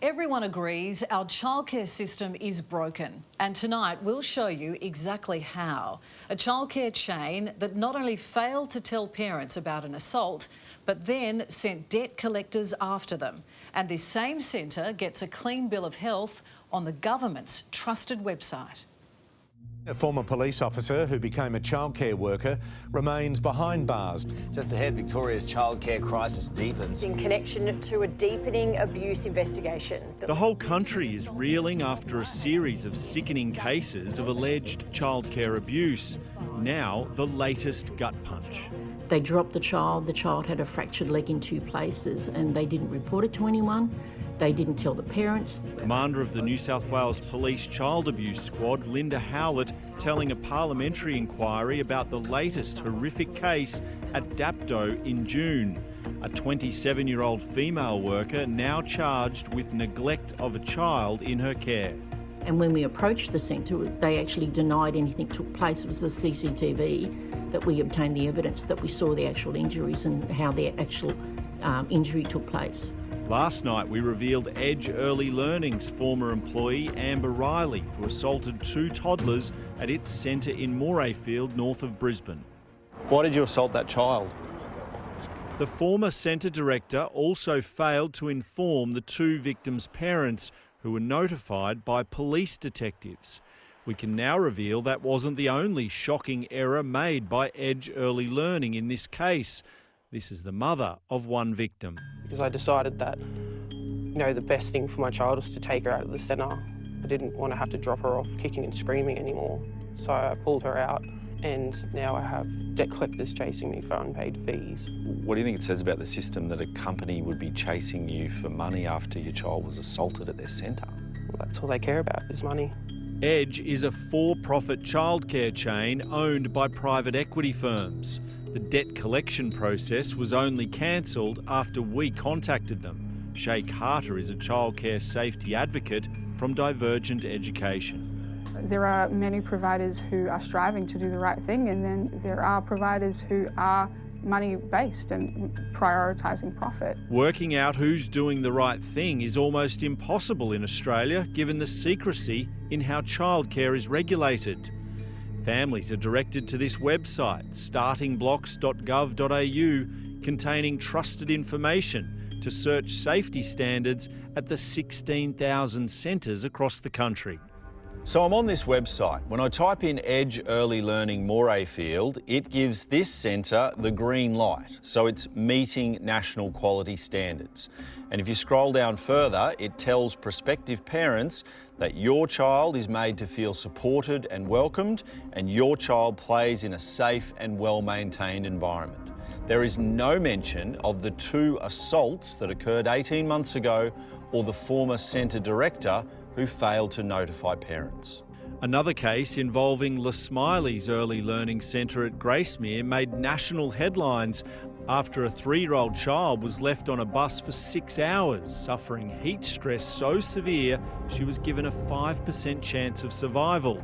Everyone agrees our childcare system is broken, and tonight we'll show you exactly how. A childcare chain that not only failed to tell parents about an assault, but then sent debt collectors after them. And this same centre gets a clean bill of health on the government's trusted website. A former police officer who became a childcare worker remains behind bars. Just ahead, Victoria's childcare crisis deepens. In connection to a deepening abuse investigation. The whole country is reeling after a series of sickening cases of alleged childcare abuse. Now, the latest gut punch. They dropped the child had a fractured leg in 2 places, and they didn't report it to anyone. They didn't tell the parents. Commander of the New South Wales Police Child Abuse Squad, Linda Howlett, telling a parliamentary inquiry about the latest horrific case at Dapto in June. A 27-year-old female worker now charged with neglect of a child in her care. And when we approached the centre, they actually denied anything took place. It was the CCTV that we obtained the evidence that we saw the actual injuries and how the actual injury took place. Last night we revealed Edge Early Learning's former employee Amber Riley, who assaulted 2 toddlers at its centre in Morayfield, north of Brisbane. Why did you assault that child? The former centre director also failed to inform the 2 victims' parents, who were notified by police detectives. We can now reveal that wasn't the only shocking error made by Edge Early Learning in this case. This is the mother of one victim. Because I decided that, the best thing for my child was to take her out of the centre. I didn't want to have to drop her off kicking and screaming anymore. So I pulled her out, and now I have debt collectors chasing me for unpaid fees. What do you think it says about the system that a company would be chasing you for money after your child was assaulted at their centre? Well, that's all they care about is money. Edge is a for-profit childcare chain owned by private equity firms. The debt collection process was only cancelled after we contacted them. Shay Carter is a childcare safety advocate from Divergent Education. There are many providers who are striving to do the right thing, and then there are providers who are money-based and prioritising profit. Working out who's doing the right thing is almost impossible in Australia, given the secrecy in how childcare is regulated. Families are directed to this website, startingblocks.gov.au, containing trusted information to search safety standards at the 16,000 centres across the country. So I'm on this website. When I type in Edge Early Learning Morayfield, it gives this centre the green light. So it's meeting national quality standards. And if you scroll down further, it tells prospective parents that your child is made to feel supported and welcomed, and your child plays in a safe and well-maintained environment. There is no mention of the 2 assaults that occurred 18 months ago or the former centre director who failed to notify parents. Another case involving Les Smiley's Early Learning Centre at Gracemere made national headlines after a 3-year-old child was left on a bus for 6 hours, suffering heat stress so severe she was given a 5% chance of survival.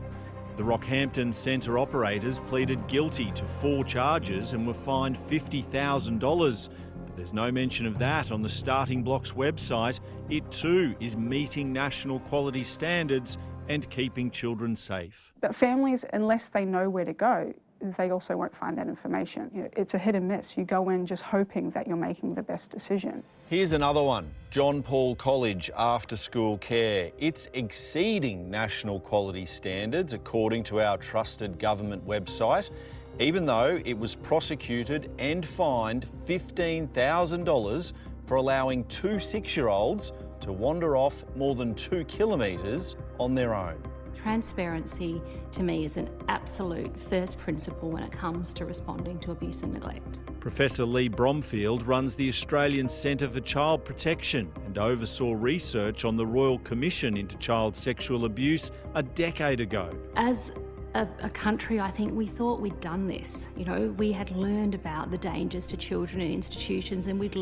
The Rockhampton Centre operators pleaded guilty to 4 charges and were fined $50,000. But there's no mention of that on the Starting Blocks website. It too is meeting national quality standards and keeping children safe. But families, unless they know where to go, they also won't find that information. It's a hit and miss. You go in just hoping that you're making the best decision. Here's another one. John Paul College After School Care. It's exceeding national quality standards according to our trusted government website, even though it was prosecuted and fined $15,000 for allowing 2 6-year-olds to wander off more than 2 kilometres on their own. Transparency, to me, is an absolute first principle when it comes to responding to abuse and neglect. Professor Lee Bromfield runs the Australian Centre for Child Protection and oversaw research on the Royal Commission into Child Sexual Abuse a decade ago. As a country, I think we thought we'd done this. We had learned about the dangers to children in institutions, and we'd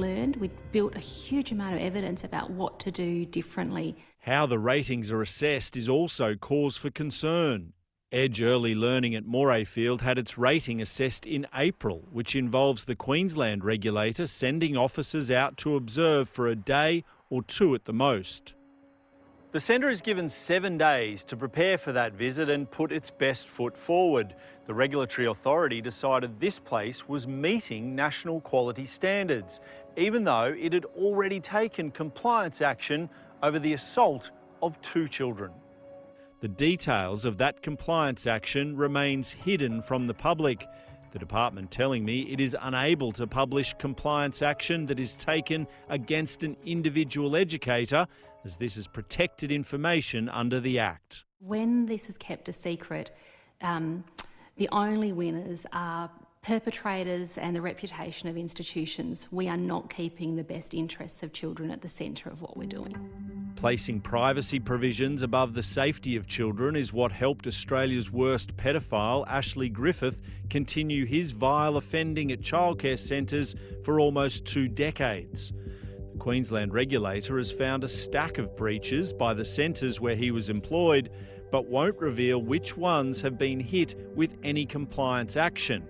built a huge amount of evidence about what to do differently. How the ratings are assessed is also cause for concern. Edge Early Learning at Morayfield had its rating assessed in April, which involves the Queensland regulator sending officers out to observe for a day or 2 at the most. The centre is given 7 days to prepare for that visit and put its best foot forward. The regulatory authority decided this place was meeting national quality standards, even though it had already taken compliance action over the assault of 2 children. The details of that compliance action remains hidden from the public. The department telling me it is unable to publish compliance action that is taken against an individual educator, as this is protected information under the Act. When this is kept a secret, the only winners are perpetrators and the reputation of institutions. We are not keeping the best interests of children at the centre of what we're doing. Placing privacy provisions above the safety of children is what helped Australia's worst pedophile, Ashley Griffith, continue his vile offending at childcare centres for almost 2 decades. The Queensland regulator has found a stack of breaches by the centres where he was employed, but won't reveal which ones have been hit with any compliance action.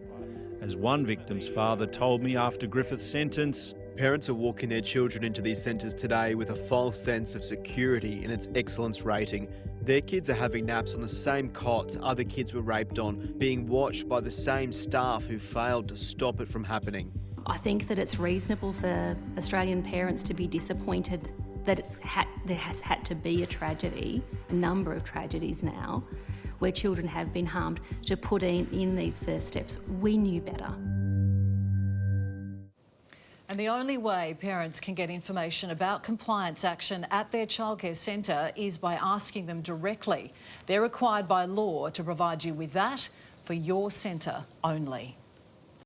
As one victim's father told me after Griffith's sentence, parents are walking their children into these centres today with a false sense of security in its excellence rating. Their kids are having naps on the same cots other kids were raped on, being watched by the same staff who failed to stop it from happening. I think that it's reasonable for Australian parents to be disappointed that there has had to be a tragedy, a number of tragedies now, where children have been harmed, to put in these first steps. We knew better. And the only way parents can get information about compliance action at their childcare centre is by asking them directly. They're required by law to provide you with that for your centre only.